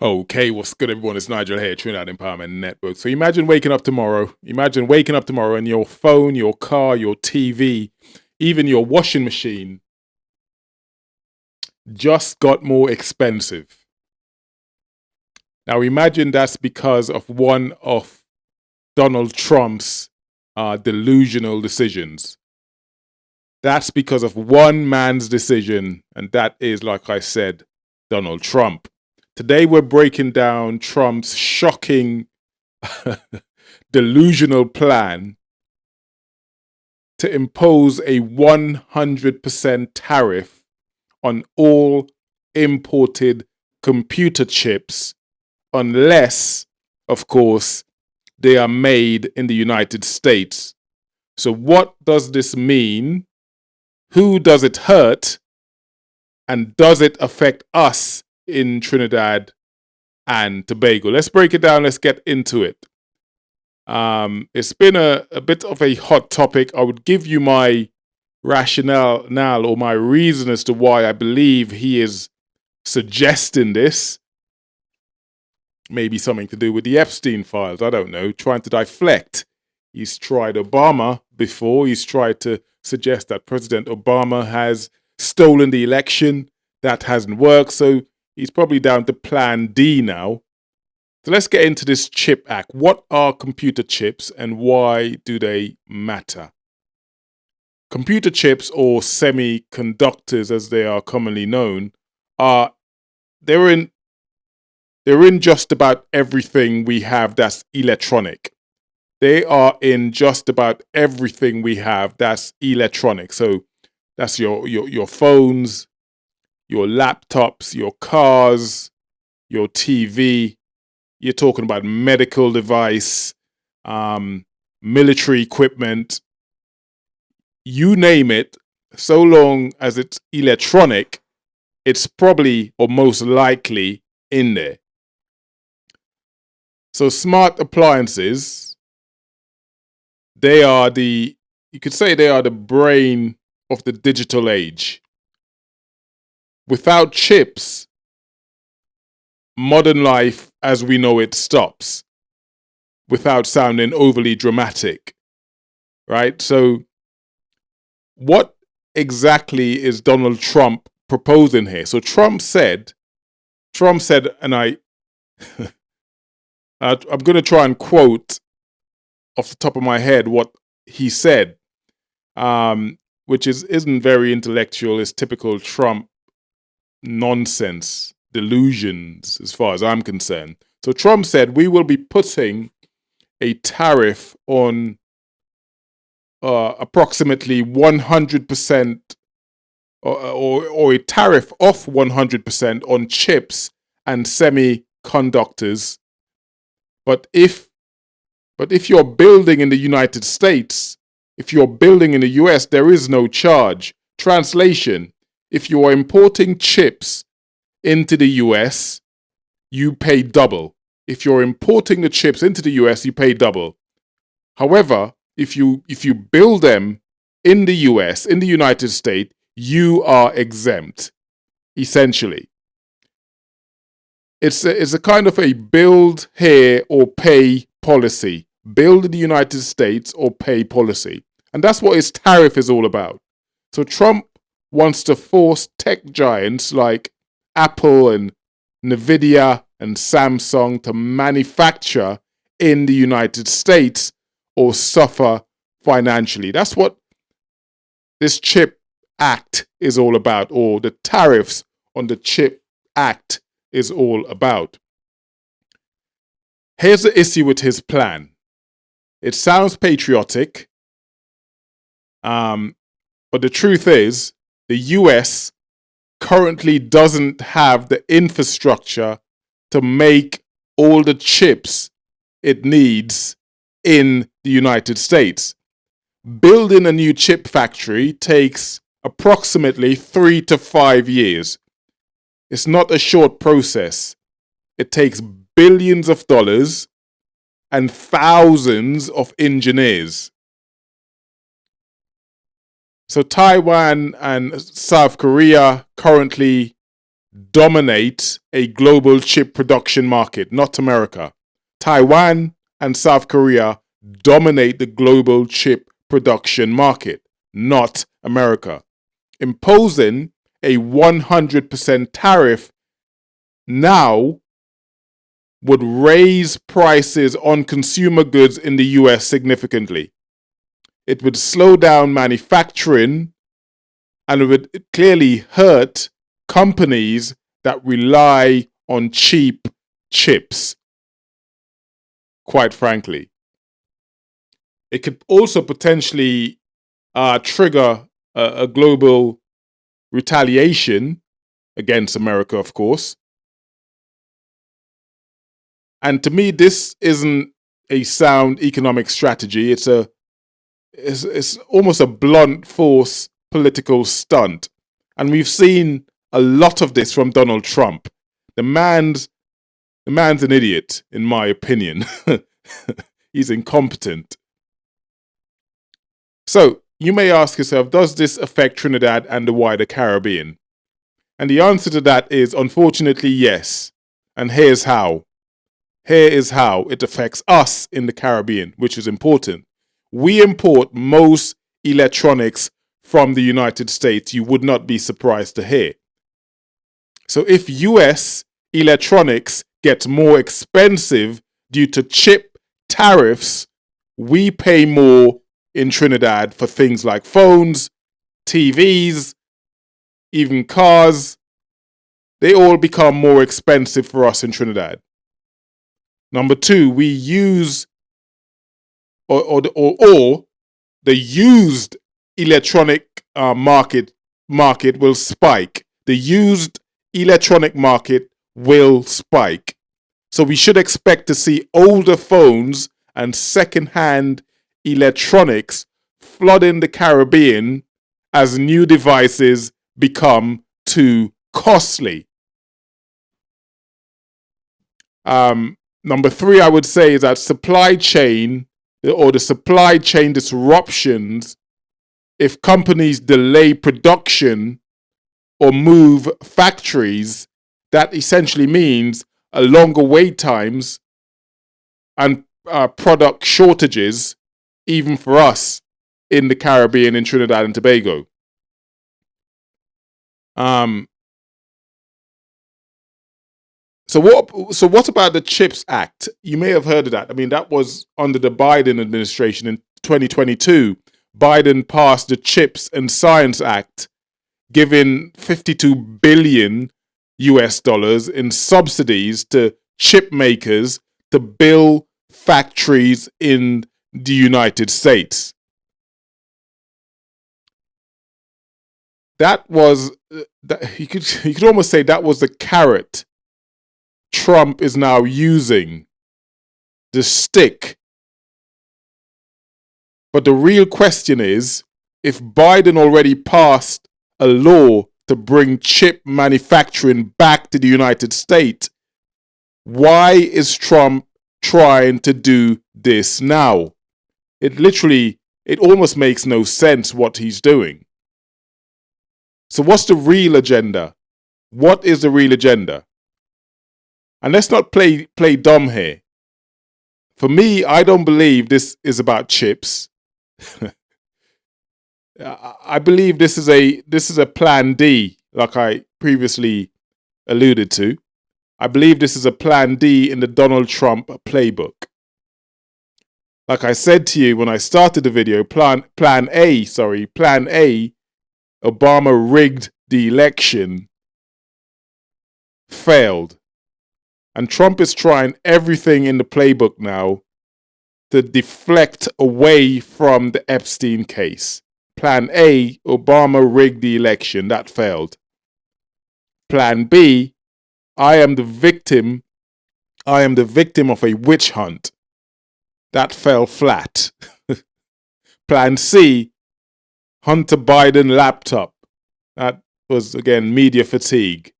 Okay, what's good, everyone? It's Nigel here, Trinidad Empowerment Network. So imagine waking up tomorrow. Imagine waking up tomorrow and your phone, your car, your TV, even your washing machine just got more expensive. Now imagine that's because of one of Donald Trump's delusional decisions. That's because of one man's decision, and that is, like I said, Donald Trump. Today we're breaking down Trump's shocking, delusional plan to impose a 100% tariff on all imported computer chips unless, of course, they are made in the United States. So what does this mean? Who does it hurt? And does it affect us in Trinidad and Tobago? Let's break it down. Let's get into it. It's been a bit of a hot topic. I would give you my rationale now, or my reason as to why I believe he is suggesting this. Maybe something to do with the Epstein files. I don't know. Trying to deflect. He's tried Obama before. He's tried to suggest that President Obama has stolen the election. That hasn't worked. So he's probably down to plan D now. So let's get into this Chip Act. What are computer chips and why do they matter? Computer chips, or semiconductors as they are commonly known, they're in just about everything we have that's electronic. They are in just about everything we have that's electronic. So that's your phones, your laptops, your cars, your TV. You're talking about medical device, military equipment, you name it. So long as it's electronic, it's probably or most likely in there. So smart appliances, you could say they are the brain of the digital age. Without chips, modern life as we know it stops, without sounding overly dramatic, right? So what exactly is Donald Trump proposing here? So Trump said, and I'm going to try and quote off the top of my head what he said, which isn't very intellectual. It's typical Trump nonsense, delusions, as far as I'm concerned. So Trump said, we will be putting a tariff on approximately 100%, or a tariff of 100% on chips and semiconductors. But if you're building in the United States, if you're building in the US, there is no charge. Translation: if you are importing chips into the US, you pay double. If you're importing the chips into the US, you pay double. However, if you build them in the US, in the United States, you are exempt, essentially. It's a kind of a build here or pay policy. Build in the United States or pay policy. And that's what his tariff is all about. So Trump wants to force tech giants like Apple and Nvidia and Samsung to manufacture in the United States or suffer financially. That's what this Chip Act is all about, or the tariffs on the Chip Act is all about. Here's the issue with his plan. It sounds patriotic, but the truth is the US currently doesn't have the infrastructure to make all the chips it needs in the United States. Building a new chip factory takes approximately 3 to 5 years. It's not a short process. It takes billions of dollars and thousands of engineers. So Taiwan and South Korea currently dominate a global chip production market, not America. Taiwan and South Korea dominate the global chip production market, not America. Imposing a 100% tariff now would raise prices on consumer goods in the US significantly. It would slow down manufacturing and it would clearly hurt companies that rely on cheap chips, quite frankly. It could also potentially trigger a global retaliation against America, of course. And to me, this isn't a sound economic strategy. It's almost a blunt force political stunt. And we've seen a lot of this from Donald Trump. The man's an idiot, in my opinion. He's incompetent. So you may ask yourself, does this affect Trinidad and the wider Caribbean? And the answer to that is, unfortunately, yes. And here's how. Here is how it affects us in the Caribbean, which is important. We import most electronics from the United States. You would not be surprised to hear. So if US electronics gets more expensive due to chip tariffs, we pay more in Trinidad for things like phones, TVs, even cars. They all become more expensive for us in Trinidad. Number two, we use or the used electronic market will spike. The used electronic market will spike. So we should expect to see older phones and second-hand electronics flooding the Caribbean as new devices become too costly. Number three, I would say, is that supply chain or the supply chain disruptions, if companies delay production or move factories, that essentially means a longer wait times and product shortages, even for us in the Caribbean, in Trinidad and Tobago. So what about the CHIPS Act? You may have heard of that. I mean, that was under the Biden administration in 2022. Biden passed the CHIPS and Science Act, giving $52 billion in subsidies to chip makers to build factories in the United States. That was, you could almost say that was the carrot Trump is now using, the stick. But the real question is, if Biden already passed a law to bring chip manufacturing back to the United States, why is Trump trying to do this now? It almost makes no sense what he's doing. So what's the real agenda? What is the real agenda? And let's not play dumb here. For me, I don't believe this is about chips. I believe this is a plan D, like I previously alluded to. I believe this is a plan D in the Donald Trump playbook. Like I said to you when I started the video, plan A, Obama rigged the election, failed. And Trump is trying everything in the playbook now to deflect away from the Epstein case. Plan A, Obama rigged the election. That failed. Plan B, I am the victim of a witch hunt. That fell flat. Plan C, Hunter Biden laptop. That was, again, media fatigue.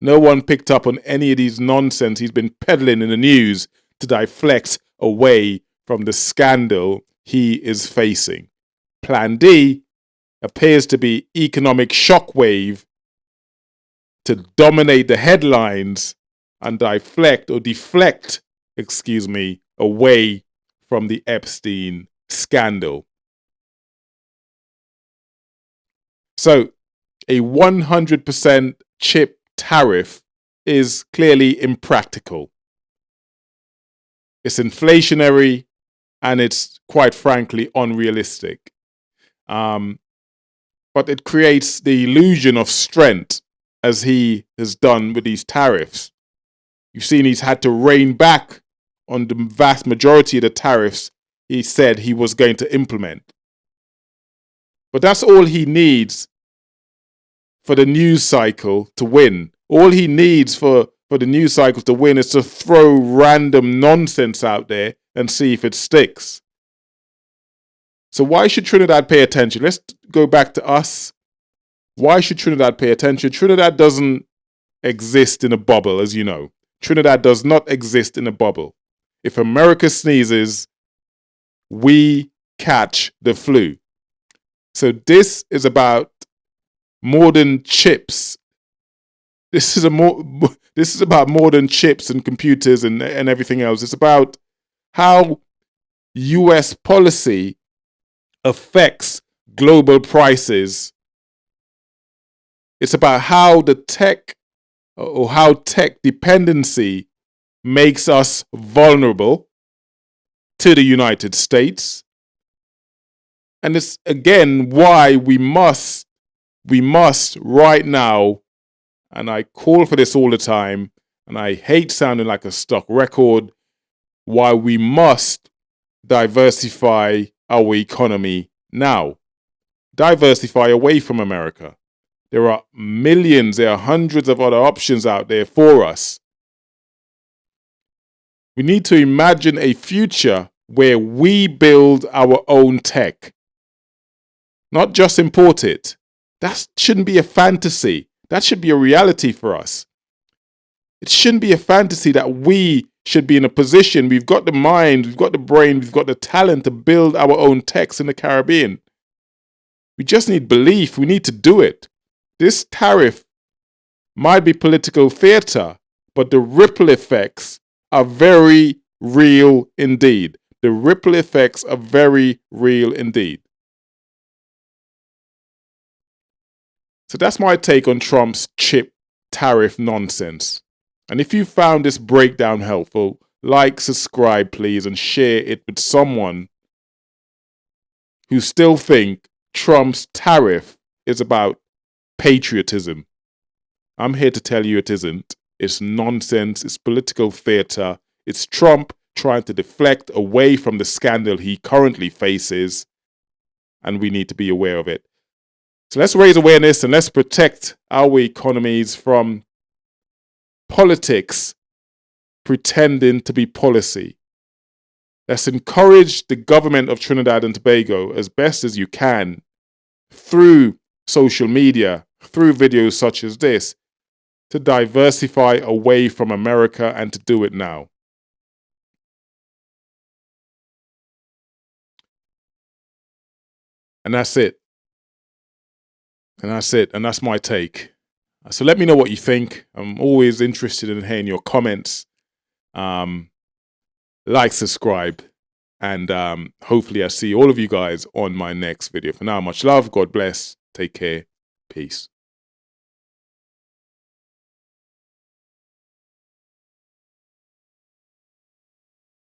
No one picked up on any of these nonsense he's been peddling in the news to deflect away from the scandal he is facing. Plan D appears to be economic shockwave to dominate the headlines and deflect, away from the Epstein scandal. So a 100% chip tariff is clearly impractical. It's inflationary and it's quite frankly unrealistic. But it creates the illusion of strength, as he has done with these tariffs. You've seen he's had to rein back on the vast majority of the tariffs he said he was going to implement. But that's all he needs for the news cycle to win. All he needs for the news cycle to win is to throw random nonsense out there and see if it sticks. So why should Trinidad pay attention? Let's go back to us. Why should Trinidad pay attention? Trinidad doesn't exist in a bubble, as you know. Trinidad does not exist in a bubble. If America sneezes, we catch the flu. So this is about more than chips. This is about more than chips and computers and everything else. It's about how US policy affects global prices. It's about how tech dependency makes us vulnerable to the United States. And it's again why we must right now, and I call for this all the time, and I hate sounding like a stock record, why we must diversify our economy now. Diversify away from America. There are millions, there are hundreds of other options out there for us. We need to imagine a future where we build our own tech, not just import it. That shouldn't be a fantasy. That should be a reality for us. It shouldn't be a fantasy that we should be in a position, we've got the mind, we've got the brain, we've got the talent to build our own techs in the Caribbean. We just need belief. We need to do it. This tariff might be political theater, but the ripple effects are very real indeed. The ripple effects are very real indeed. So that's my take on Trump's chip tariff nonsense. And if you found this breakdown helpful, like, subscribe, please, and share it with someone who still think Trump's tariff is about patriotism. I'm here to tell you it isn't. It's nonsense. It's political theater. It's Trump trying to deflect away from the scandal he currently faces, and we need to be aware of it. So let's raise awareness and let's protect our economies from politics pretending to be policy. Let's encourage the government of Trinidad and Tobago as best as you can through social media, through videos such as this, to diversify away from America and to do it now. And that's it. And that's it. And that's my take. So let me know what you think. I'm always interested in hearing your comments. Like, subscribe, and hopefully I see all of you guys on my next video. For now, much love. God bless. Take care. Peace.